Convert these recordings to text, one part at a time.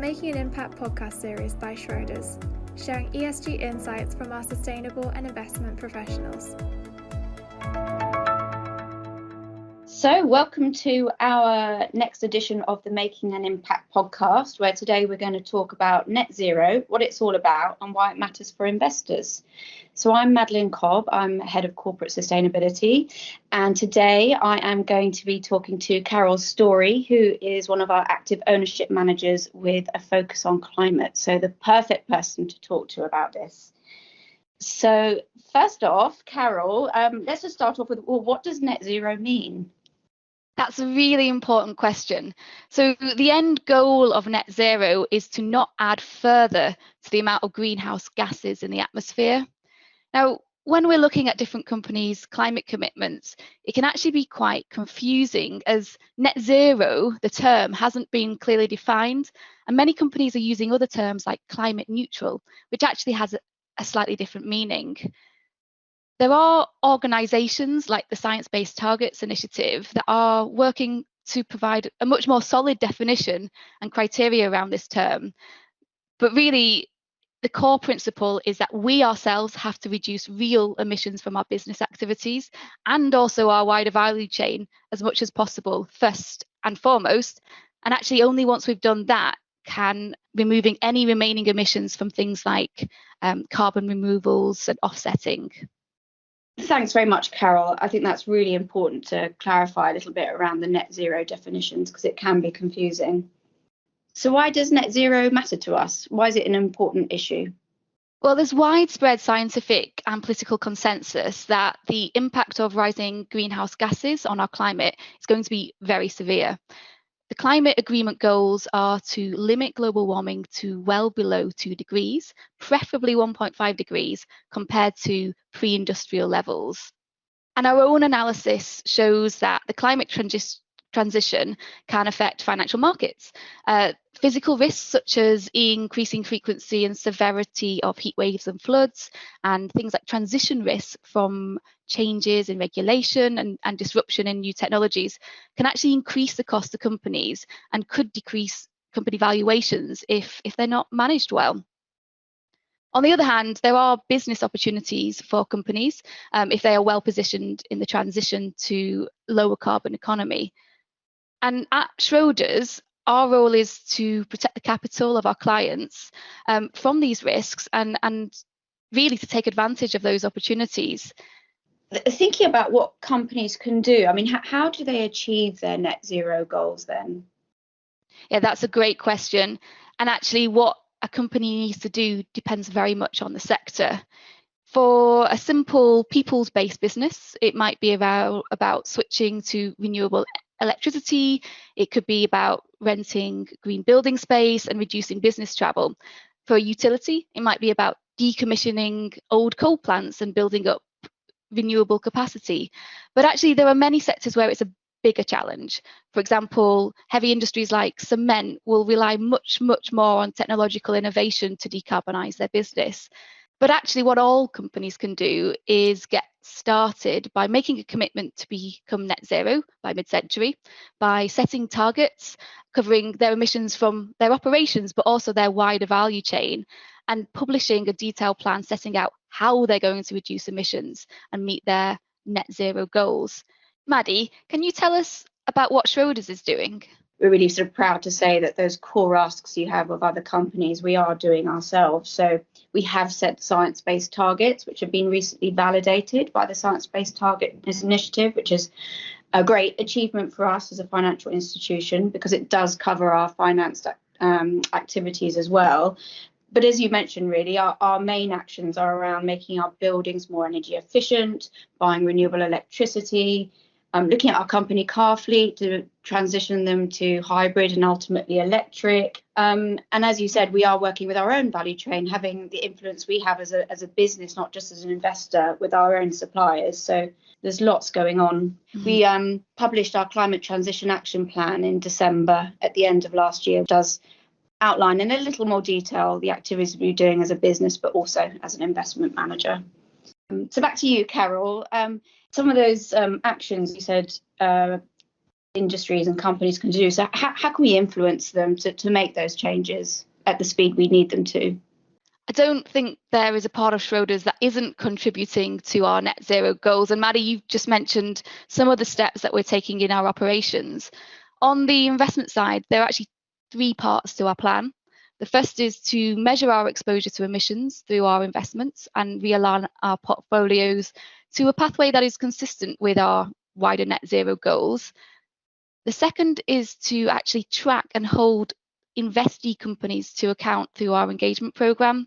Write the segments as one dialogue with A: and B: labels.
A: Making an Impact podcast series by Schroders, sharing ESG insights from our sustainable and investment professionals.
B: So welcome to our next edition of the Making an Impact podcast, where today we're going to talk about net zero, what it's all about and why it matters for investors. So I'm Madeleine Cobb, I'm Head of Corporate Sustainability, and today I am going to be talking to Carol Storey, who is one of our active ownership managers with a focus on climate. So the perfect person to talk to about this. So first off, Carol, let's just start off with, well, what does net zero mean?
C: That's a really important question. So the end goal of net zero is to not add further to the amount of greenhouse gases in the atmosphere. Now, when we're looking at different companies' climate commitments, it can actually be quite confusing as net zero, the term, hasn't been clearly defined, and many companies are using other terms like climate neutral, which actually has a slightly different meaning. There are organisations like the Science Based Targets Initiative that are working to provide a much more solid definition and criteria around this term. But really, the core principle is that we ourselves have to reduce real emissions from our business activities and also our wider value chain as much as possible, first and foremost. And actually, only once we've done that can removing any remaining emissions from things like carbon removals and offsetting.
B: Thanks very much, Carol. I think that's really important to clarify a little bit around the net zero definitions because it can be confusing. So why does net zero matter to us? Why is it an important issue?
C: Well, there's widespread scientific and political consensus that the impact of rising greenhouse gases on our climate is going to be very severe. The climate agreement goals are to limit global warming to well below 2 degrees, preferably 1.5 degrees compared to pre-industrial levels. And our own analysis shows that the climate transition can affect financial markets. Physical risks such as increasing frequency and severity of heat waves and floods, and things like transition risks from changes in regulation and disruption in new technologies can actually increase the cost to companies and could decrease company valuations if they're not managed well. On the other hand, there are business opportunities for companies if they are well positioned in the transition to lower carbon economy. And at Schroders, our role is to protect the capital of our clients from these risks and really to take advantage of those opportunities.
B: Thinking about what companies can do, I mean, how do they achieve their net zero goals then?
C: Yeah, that's a great question. And actually, what a company needs to do depends very much on the sector. For a simple peoples-based business, it might be about switching to renewable electricity. It could be about renting green building space and reducing business travel. For a utility, it might be about decommissioning old coal plants and building up renewable capacity. But actually, there are many sectors where it's a bigger challenge. For example, heavy industries like cement will rely much more on technological innovation to decarbonise their business. But actually, what all companies can do is get started by making a commitment to become net zero by mid-century, by setting targets covering their emissions from their operations, but also their wider value chain, and publishing a detailed plan setting out how they're going to reduce emissions and meet their net zero goals. Maddie, can you tell us about what Schroders is doing?
B: We're really sort of proud to say that those core asks you have of other companies, we are doing ourselves. So we have set science-based targets, which have been recently validated by the Science Based Targets Initiative, which is a great achievement for us as a financial institution because it does cover our finance activities as well. But as you mentioned, really, our main actions are around making our buildings more energy efficient, buying renewable electricity, looking at our company car fleet to transition them to hybrid and ultimately electric. And as you said, we are working with our own value chain, having the influence we have as a business, not just as an investor, with our own suppliers. So there's lots going on. Mm-hmm. We published our climate transition action plan in December at the end of last year. It does outline in a little more detail the activities we're doing as a business, but also as an investment manager. So back to you, Carol. Some of those actions you said industries and companies can do. So how can we influence them to make those changes at the speed we need them to?
C: I don't think there is a part of Schroders that isn't contributing to our net zero goals. And Maddie, you've just mentioned some of the steps that we're taking in our operations. On the investment side, there are actually 3 parts to our plan. The first is to measure our exposure to emissions through our investments and realign our portfolios to a pathway that is consistent with our wider net zero goals. The second is to actually track and hold investee companies to account through our engagement programme.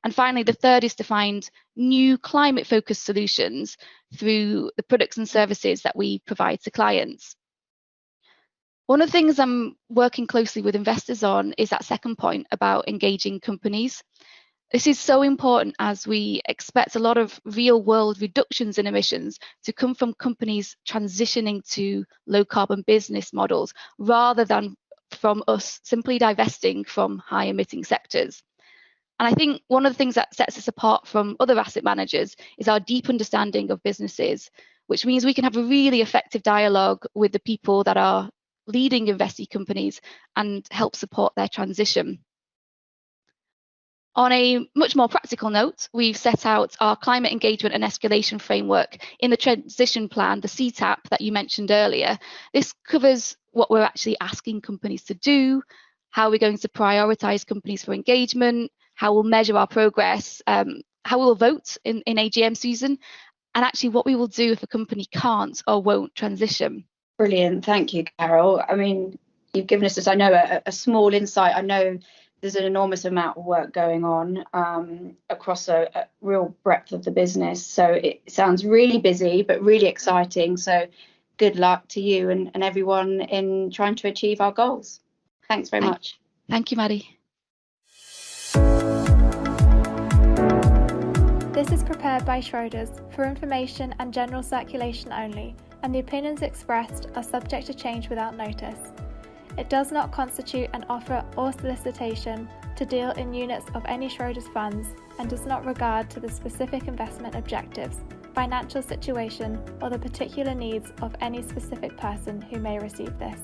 C: And finally, the third is to find new climate-focused solutions through the products and services that we provide to clients. One of the things I'm working closely with investors on is that second point about engaging companies. This is so important as we expect a lot of real-world reductions in emissions to come from companies transitioning to low-carbon business models rather than from us simply divesting from high-emitting sectors. And I think one of the things that sets us apart from other asset managers is our deep understanding of businesses, which means we can have a really effective dialogue with the people that are leading investee companies and help support their transition. On a much more practical note, we've set out our climate engagement and escalation framework in the transition plan, the CTAP that you mentioned earlier. This covers what we're actually asking companies to do, how we're going to prioritise companies for engagement, how we'll measure our progress, how we'll vote in AGM season, and actually what we will do if a company can't or won't transition.
B: Brilliant. Thank you, Carol. I mean, you've given us, I know, a small insight. I know there's an enormous amount of work going on across a real breadth of the business. So it sounds really busy, but really exciting. So good luck to you and everyone in trying to achieve our goals. Thanks very much.
C: Thank you, Maddie.
A: This is prepared by Schroders for information and general circulation only, and the opinions expressed are subject to change without notice. It does not constitute an offer or solicitation to deal in units of any Schroders funds and does not regard to the specific investment objectives, financial situation, or the particular needs of any specific person who may receive this.